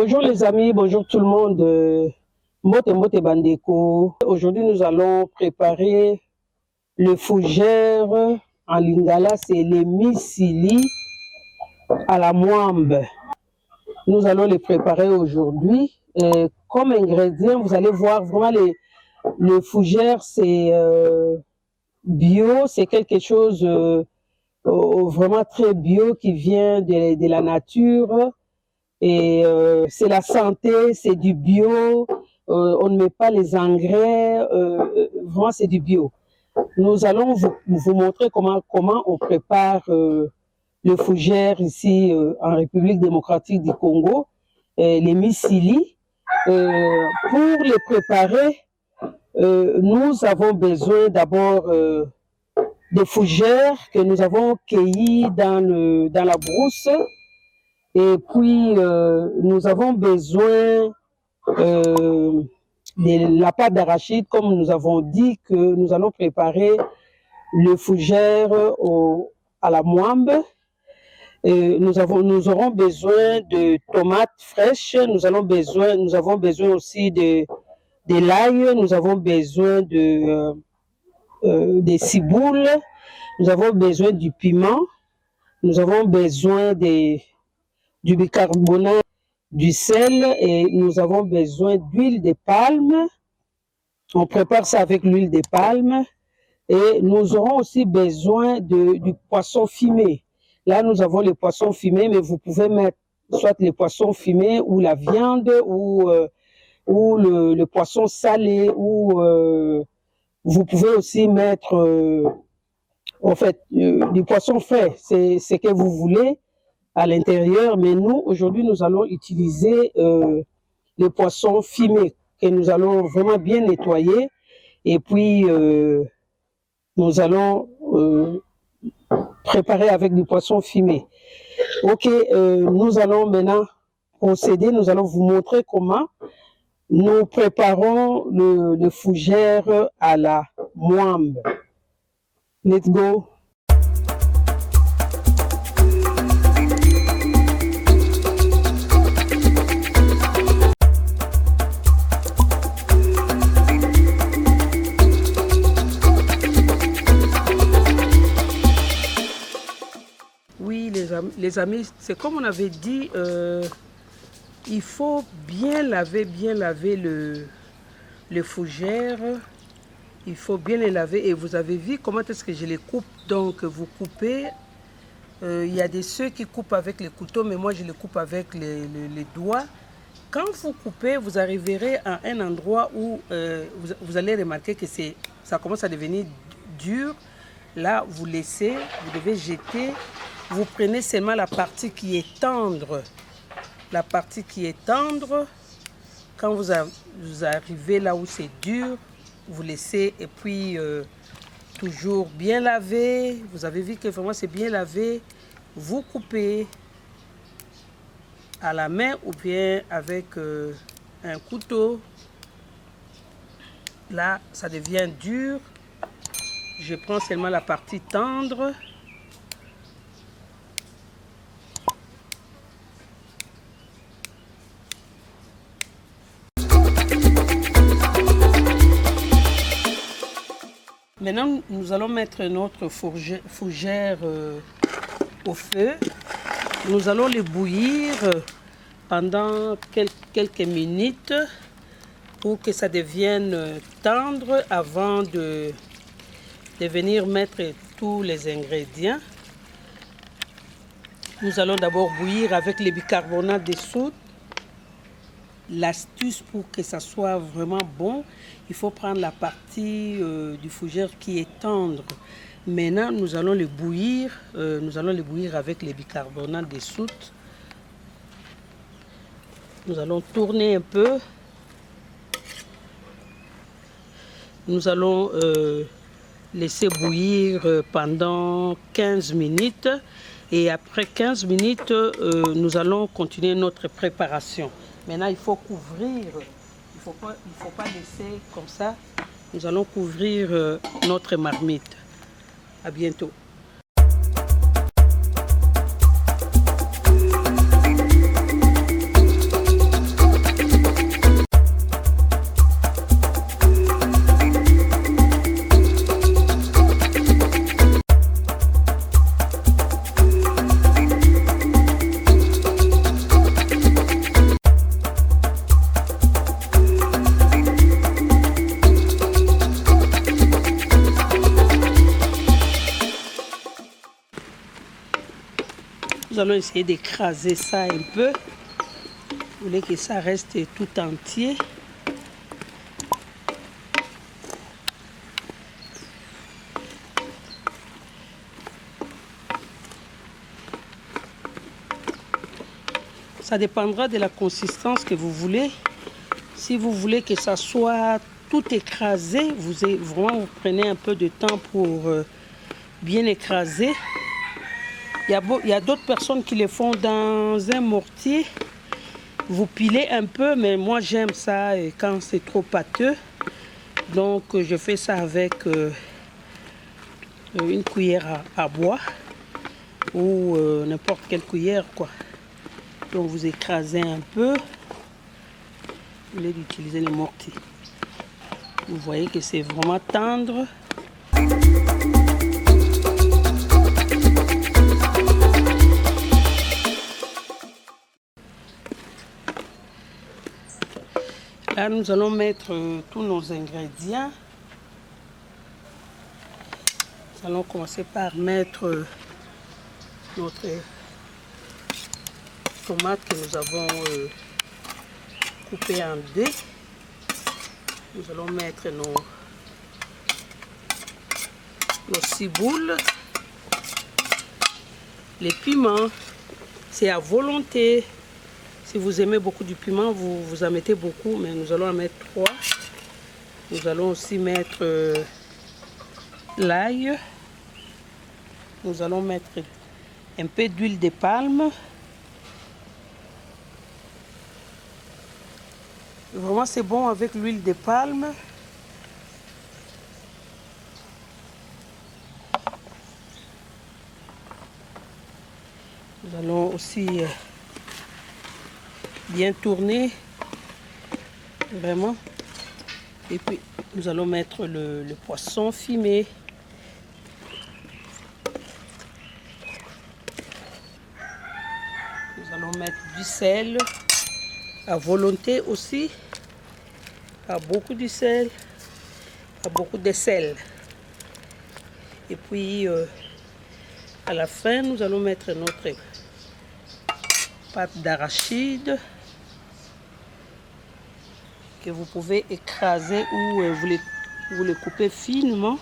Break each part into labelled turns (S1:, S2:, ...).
S1: Bonjour les amis, bonjour tout le monde. Mbote Bandeko. Aujourd'hui, nous allons préparer le fougère en lingala, c'est les misili à la moambe. Nous allons les préparer aujourd'hui. Comme ingrédient, vous allez voir vraiment le fougère, c'est bio, c'est quelque chose vraiment très bio qui vient de la nature. Et c'est la santé, c'est du bio, on ne met pas les engrais, vraiment c'est du bio. Nous allons vous montrer comment on prépare le fougère ici en République démocratique du Congo, les misili. Pour les préparer, nous avons besoin d'abord des fougères que nous avons cueillies dans la brousse. Et puis, nous avons besoin de la pâte d'arachide, comme nous avons dit que nous allons préparer le fougère à la moambe. Nous aurons besoin de tomates fraîches, nous avons besoin aussi de l'ail, nous avons besoin des ciboules, nous avons besoin du piment, nous avons besoin du bicarbonate, du sel, et nous avons besoin d'huile de palme. On prépare ça avec l'huile de palme. Et nous aurons aussi besoin du poisson fumé. Là, nous avons les poissons fumés, mais vous pouvez mettre soit les poissons fumés ou la viande ou le poisson salé, ou vous pouvez aussi mettre en fait du poisson frais. C'est ce que vous voulez à l'intérieur, mais nous, aujourd'hui, nous allons utiliser les poissons fumés que nous allons vraiment bien nettoyer, et puis nous allons préparer avec du poisson fumé. Ok, nous allons maintenant procéder, nous allons vous montrer comment nous préparons le fougère à la moambe. Let's go! Les amis, c'est comme on avait dit, il faut bien laver le fougère. Il faut bien les laver, et vous avez vu comment est-ce que je les coupe. Donc vous coupez, il y a ceux qui coupent avec les couteaux, mais moi je les coupe avec les doigts. Quand vous coupez, vous arriverez à un endroit où vous allez remarquer que ça commence à devenir dur. Là, vous laissez, vous devez jeter. Vous prenez seulement la partie qui est tendre. La partie qui est tendre, quand vous arrivez là où c'est dur, vous laissez, et puis toujours bien laver. Vous avez vu que vraiment c'est bien lavé. Vous coupez à la main ou bien avec un couteau. Là, ça devient dur. Je prends seulement la partie tendre. Maintenant, nous allons mettre notre fougère au feu. Nous allons les bouillir pendant quelques minutes pour que ça devienne tendre avant de venir mettre tous les ingrédients. Nous allons d'abord bouillir avec le bicarbonate de soude. L'astuce pour que ça soit vraiment bon, il faut prendre la partie du fougère qui est tendre. Maintenant, nous allons les bouillir avec le bicarbonate de soude. Nous allons tourner un peu. Nous allons laisser bouillir pendant 15 minutes. Et après 15 minutes, nous allons continuer notre préparation. Maintenant, il faut couvrir. Il faut pas laisser comme ça. Nous allons couvrir notre marmite. À bientôt. Nous allons essayer d'écraser ça un peu. Vous voulez que ça reste tout entier. Ça dépendra de la consistance que vous voulez. Si vous voulez que ça soit tout écrasé, vous prenez un peu de temps pour bien écraser. Il y a d'autres personnes qui le font dans un mortier. Vous pilez un peu, mais moi j'aime ça quand c'est trop pâteux. Donc je fais ça avec une cuillère à bois ou n'importe quelle cuillère, quoi. Donc vous écrasez un peu. Vous voulez utiliser le mortier. Vous voyez que c'est vraiment tendre. Là, nous allons mettre tous nos ingrédients. Nous allons commencer par mettre notre tomate que nous avons coupée en dés. Nous allons mettre nos ciboules. Les piments, c'est à volonté. Si vous aimez beaucoup du piment, vous en mettez beaucoup, mais nous allons en mettre 3. Nous allons aussi mettre l'ail. Nous allons mettre un peu d'huile de palme. Vraiment, c'est bon avec l'huile de palme. Nous allons aussi bien tourner, vraiment. Et puis, nous allons mettre le poisson fumé. Nous allons mettre du sel à volonté aussi. Pas beaucoup de sel, pas beaucoup de sel. Et puis, à la fin, nous allons mettre notre pâte d'arachide que vous pouvez écraser ou vous les coupez finement.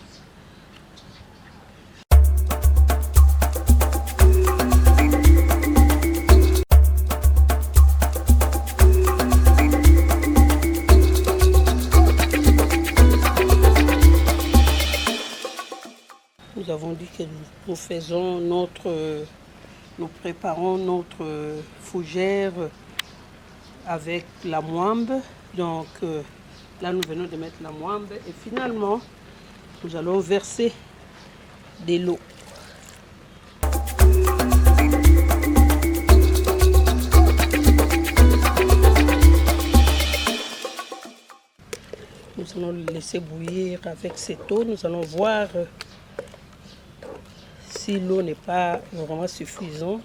S1: Nous avons dit que nous faisons nous préparons notre fougère avec la moimbe. Donc là, nous venons de mettre la moimbe et finalement, nous allons verser de l'eau. Nous allons le laisser bouillir avec cette eau. Nous allons voir si l'eau n'est pas vraiment suffisante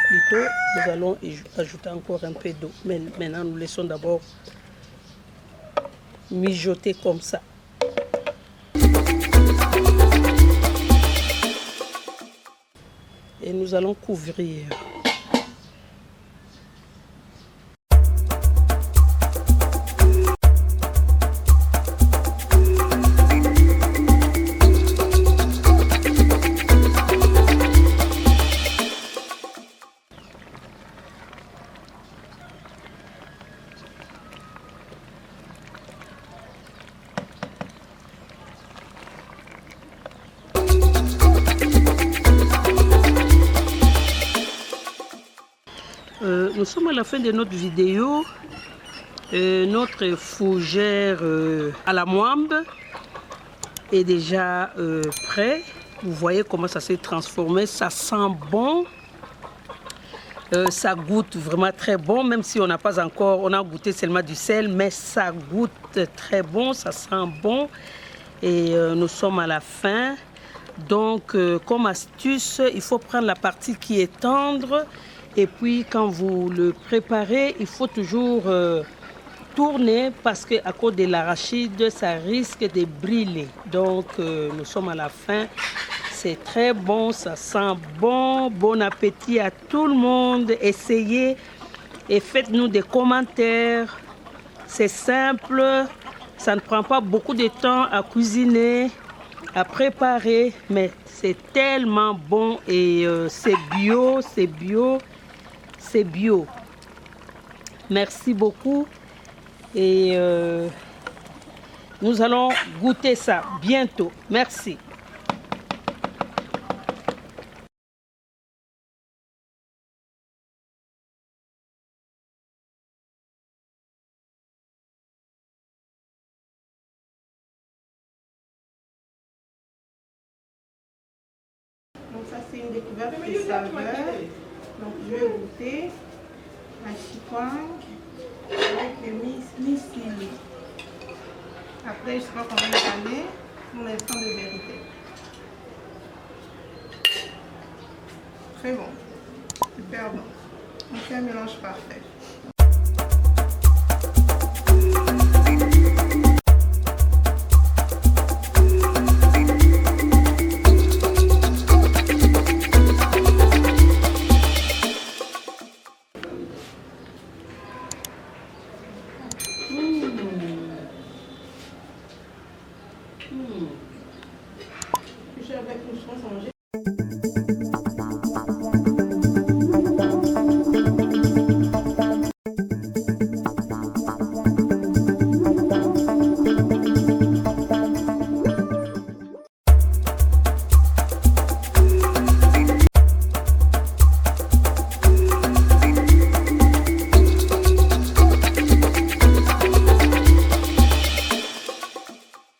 S1: plutôt, nous allons ajouter encore un peu d'eau. Mais maintenant, nous laissons d'abord mijoter comme ça. Et nous allons couvrir. Nous sommes à la fin de notre vidéo. Notre fougère à la moimbe est déjà prêt. Vous voyez comment ça s'est transformé. Ça sent bon. Ça goûte vraiment très bon, même si on n'a pas encore, on a goûté seulement du sel, mais ça goûte très bon, ça sent bon. Et nous sommes à la fin. Donc, comme astuce, il faut prendre la partie qui est tendre. Et puis, quand vous le préparez, il faut toujours tourner parce qu'à cause de l'arachide, ça risque de brûler. Donc, nous sommes à la fin. C'est très bon, ça sent bon. Bon appétit à tout le monde. Essayez et faites-nous des commentaires. C'est simple, ça ne prend pas beaucoup de temps à cuisiner, à préparer, mais c'est tellement bon et c'est bio, c'est bio, c'est bio. Merci beaucoup et nous allons goûter ça bientôt. Merci. Donc ça c'est une découverte des saveurs. Donc je vais goûter la chikwang avec les misili. Après je sais pas combien d'années pour l'instant de vérité. Très bon, super bon. On fait un mélange parfait. Je vais avec une chance à manger.